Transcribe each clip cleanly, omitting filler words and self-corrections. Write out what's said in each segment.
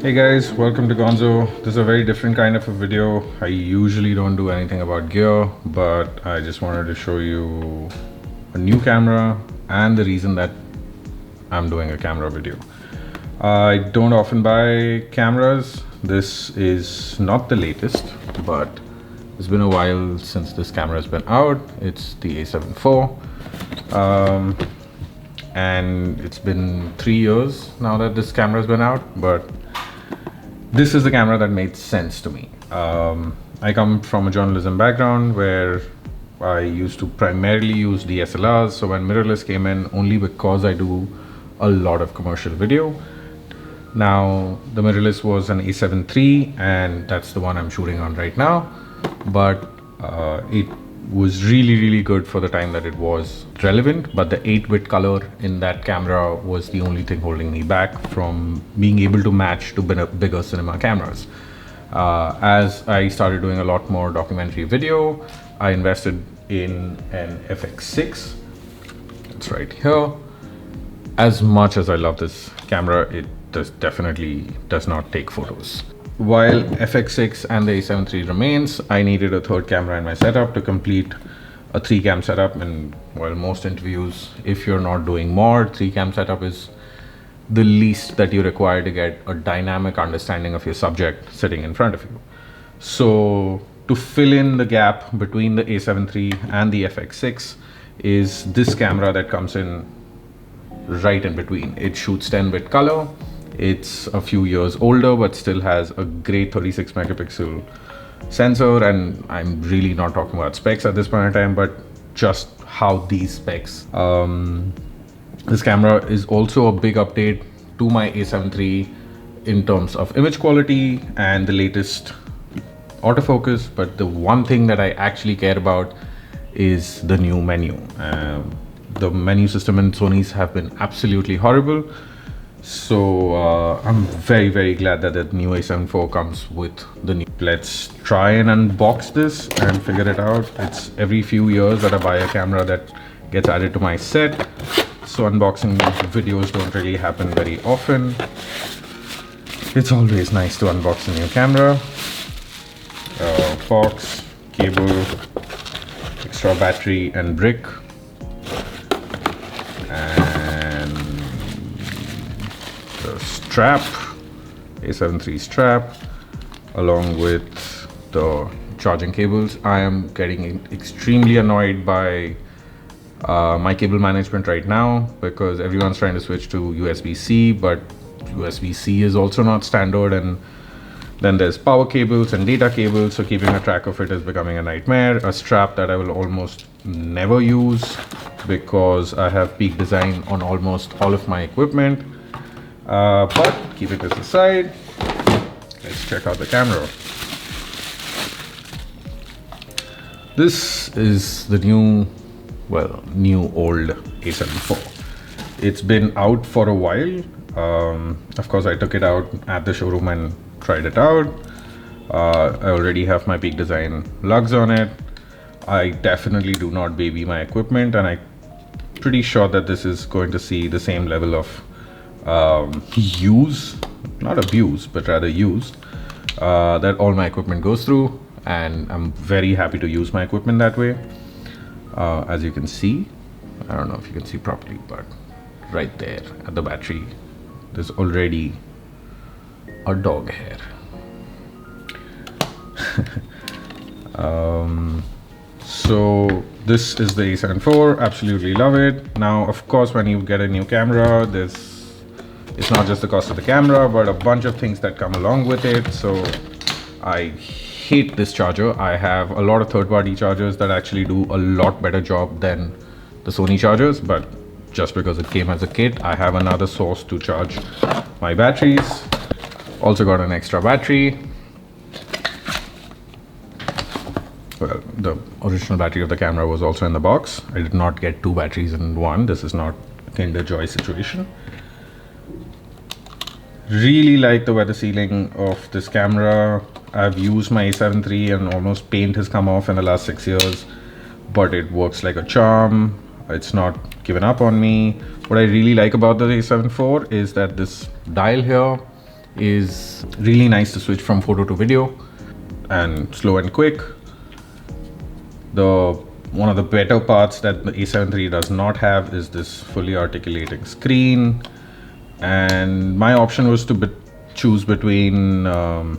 Hey guys, welcome to Gonzo. This is a very different kind of a video. I usually don't do anything about gear, but I just wanted to show you a new camera and the reason that I'm doing a camera video. I don't often buy cameras. This is not the latest, but it's been a while since this camera has been out. It's the A7 IV. And it's been 3 years now that this camera has been out, but this is the camera that made sense to me. I come from a journalism background where I used to primarily use DSLRs. So when mirrorless came in, only because I do a lot of commercial video. Now the mirrorless was an A7 III, and that's the one I'm shooting on right now. But it was really good for the time that it was relevant, but the 8-bit color in that camera was the only thing holding me back from being able to match to bigger cinema cameras. As I started doing a lot more documentary video, I invested in an FX6. It's right here. As much as I love this camera, it definitely does not take photos. While FX6 and the A7 III remains, I needed a third camera in my setup to complete a 3-cam setup. And while most interviews, if you're not doing more, 3-cam setup is the least that you require to get a dynamic understanding of your subject sitting in front of you. So to fill in the gap between the A7 III and the FX6 is this camera that comes in right in between. It shoots 10-bit color. It's a few years older, but still has a great 36 megapixel sensor. And I'm really not talking about specs at this point in time, but just how these specs. This camera is also a big update to my A7 III in terms of image quality and the latest autofocus. But the one thing that I actually care about is the new menu. The menu system in Sony's have been absolutely horrible. So I'm very glad that the new A7 IV comes with the new. Let's try and unbox this and figure it out. It's every few years that I buy a camera that gets added to my set. So unboxing videos don't really happen very often. It's always nice to unbox a new camera. Box, cable, extra battery and brick. Strap, A7 III strap, along with the charging cables. I am getting extremely annoyed by my cable management right now because everyone's trying to switch to USB-C, but USB-C is also not standard, and then there's power cables and data cables, so keeping a track of it is becoming a nightmare. A strap that I will almost never use because I have peak design on almost all of my equipment. But keeping this aside, let's check out the camera. This is the new old A7 IV. It's been out for a while. Of course, I took it out at the showroom and tried it out. I already have my peak design lugs on it. I definitely do not baby my equipment, and I'm pretty sure that this is going to see the same level of use, not abuse, but rather use, that all my equipment goes through. And I'm very happy to use my equipment that way. As you can see, I don't know if you can see properly, but right there at the battery, there's already a dog hair. So this is the A7 IV. Absolutely love it. Now, of course, when you get a new camera, it's not just the cost of the camera, but a bunch of things that come along with it. So I hate this charger. I have a lot of third-party chargers that actually do a lot better job than the Sony chargers, but just because it came as a kit, I have another source to charge my batteries. Also got an extra battery. Well, the original battery of the camera was also in the box. I did not get 2 batteries in one. This is not a Kinder Joy situation. Really like the weather sealing of this camera. I've used my A7 III and almost paint has come off in the last 6 years, but it works like a charm. It's not given up on me. What I really like about the A7 IV is that this dial here is really nice to switch from photo to video, and slow and quick. One of the better parts that the A7 III does not have is this fully articulating screen, and my option was to choose between the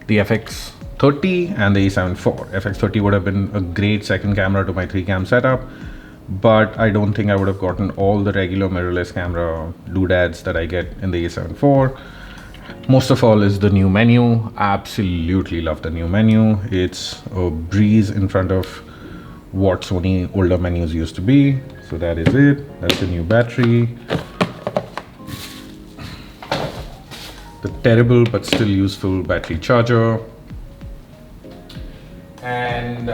FX30 and the A7 IV. FX30 would have been a great second camera to my 3-cam setup, but I don't think I would have gotten all the regular mirrorless camera doodads that I get in the A7 IV. Most of all is the new menu. Absolutely love the new menu. It's a breeze in front of what Sony older menus used to be. So that is it. That's the new battery. The terrible but still useful battery charger. And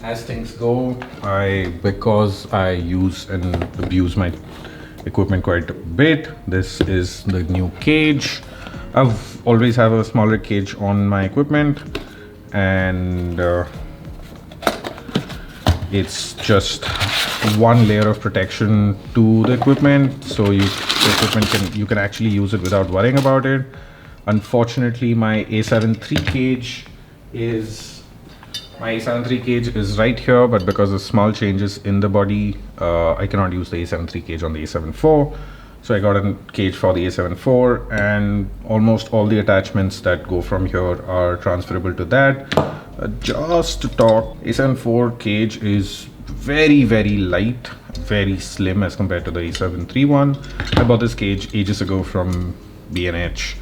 as things go, because I use and abuse my equipment quite a bit, this is the new cage. I've always have a smaller cage on my equipment, and it's just one layer of protection to the equipment, so you can actually use it without worrying about it. Unfortunately, my A7 III cage is right here, but because of small changes in the body, I cannot use the A7 III cage on the A7 IV. So I got a cage for the A7 IV, and almost all the attachments that go from here are transferable to that. Just to talk, A7 IV cage is very, very light, very slim as compared to the A7 III one. I bought this cage ages ago from B&H,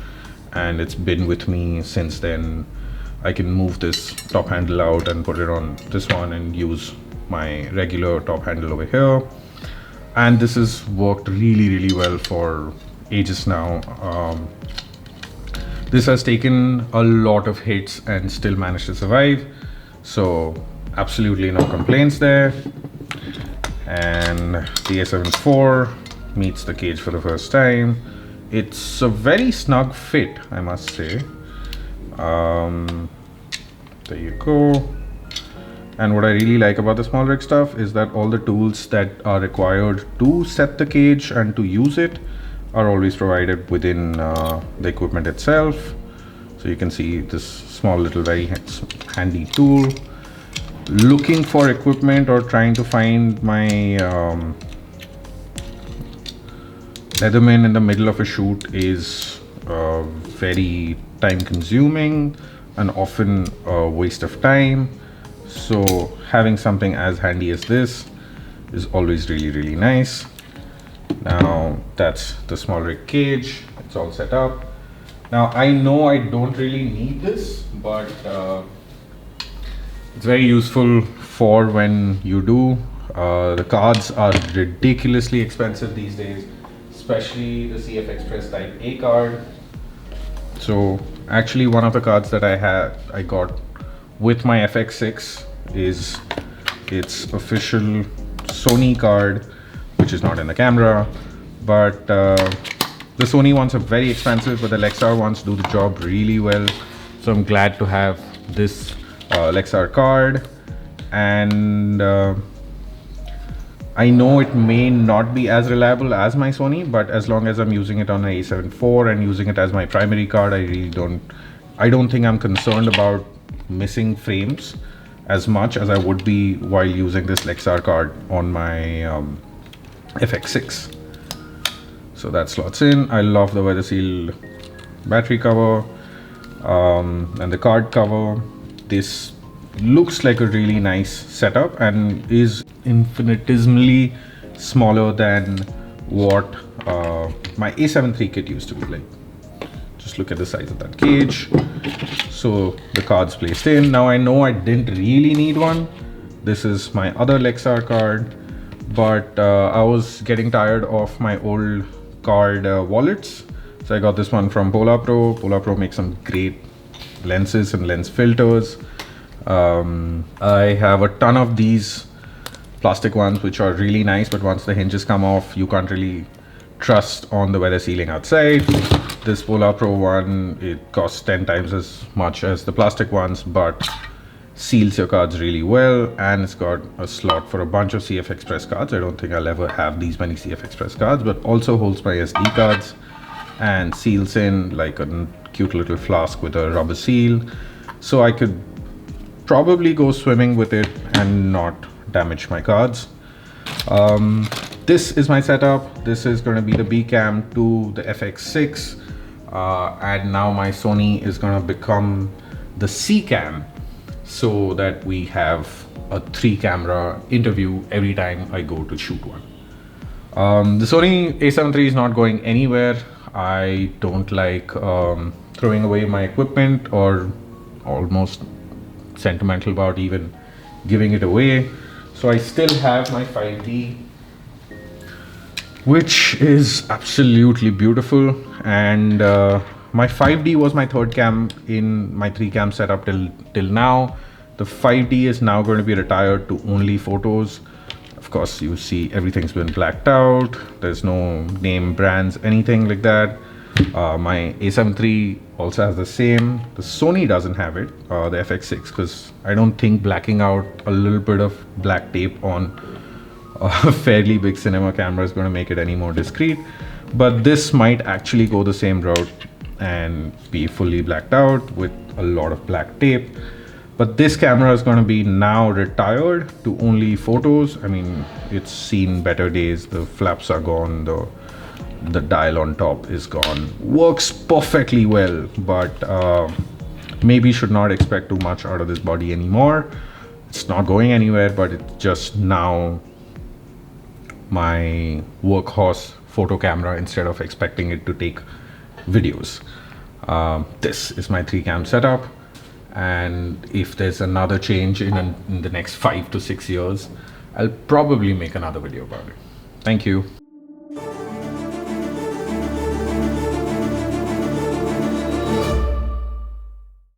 and it's been with me since then. I can move this top handle out and put it on this one and use my regular top handle over here. And this has worked really, really well for ages now. This has taken a lot of hits and still managed to survive. So absolutely no complaints there. And the A7 IV meets the cage for the first time. It's a very snug fit, I must say. There you go. And what I really like about the small rig stuff is that all the tools that are required to set the cage and to use it are always provided within the equipment itself. So you can see this small little very handy tool. Looking for equipment or trying to find my Leatherman in the middle of a shoot is very time consuming and often a waste of time. So having something as handy as this is always really, really nice. Now that's the small rig cage. It's all set up. Now I know I don't really need this, but it's very useful for when you do. The cards are ridiculously expensive these days, especially the CF Express Type A card. So actually one of the cards that I got with my FX6 is its official Sony card, which is not in the camera, but the Sony ones are very expensive, but the Lexar ones do the job really well. So I'm glad to have this Lexar card, and I know it may not be as reliable as my Sony, but as long as I'm using it on an A7 IV and using it as my primary card, I don't think I'm concerned about missing frames as much as I would be while using this Lexar card on my FX6. So that slots in. I love the weather sealed battery cover and the card cover. This looks like a really nice setup and is infinitesimally smaller than what my A7 III kit used to be like. Just look at the size of that cage. So the card's placed in. Now I know I didn't really need one. This is my other Lexar card, but I was getting tired of my old card wallets. So I got this one from Polar Pro. Polar Pro makes some great lenses and lens filters. I have a ton of these plastic ones which are really nice, but once the hinges come off, you can't really trust on the weather sealing outside. This Polar Pro one, it costs 10 times as much as the plastic ones, but seals your cards really well, and it's got a slot for a bunch of CF Express cards. I don't think I'll ever have these many CF Express cards, but also holds my SD cards. and seals in like a cute little flask with a rubber seal, so I could probably go swimming with it and not damage my cards. This is my setup. This is going to be the B cam to the FX6, and now my Sony is going to become the C cam, so that we have a 3-camera interview every time I go to shoot one. The Sony a7 III is not going anywhere. I don't like throwing away my equipment, or almost sentimental about even giving it away. So I still have my 5D, which is absolutely beautiful, and my 5D was my third cam in my 3-cam setup till now. The 5D is now going to be retired to only photos. Of course, you see everything's been blacked out. There's no name, brands, anything like that. My a7 III also has the same. The Sony doesn't have it, the FX6, because I don't think blacking out a little bit of black tape on a fairly big cinema camera is going to make it any more discreet. But this might actually go the same route and be fully blacked out with a lot of black tape. But this camera is going to be now retired to only photos. I mean, it's seen better days. The flaps are gone, the dial on top is gone. Works perfectly well, but maybe should not expect too much out of this body anymore. It's not going anywhere, but it's just now my workhorse photo camera instead of expecting it to take videos. This is my 3-cam setup, and if there's another change in the next 5 to 6 years, I'll probably make another video about it. Thank you.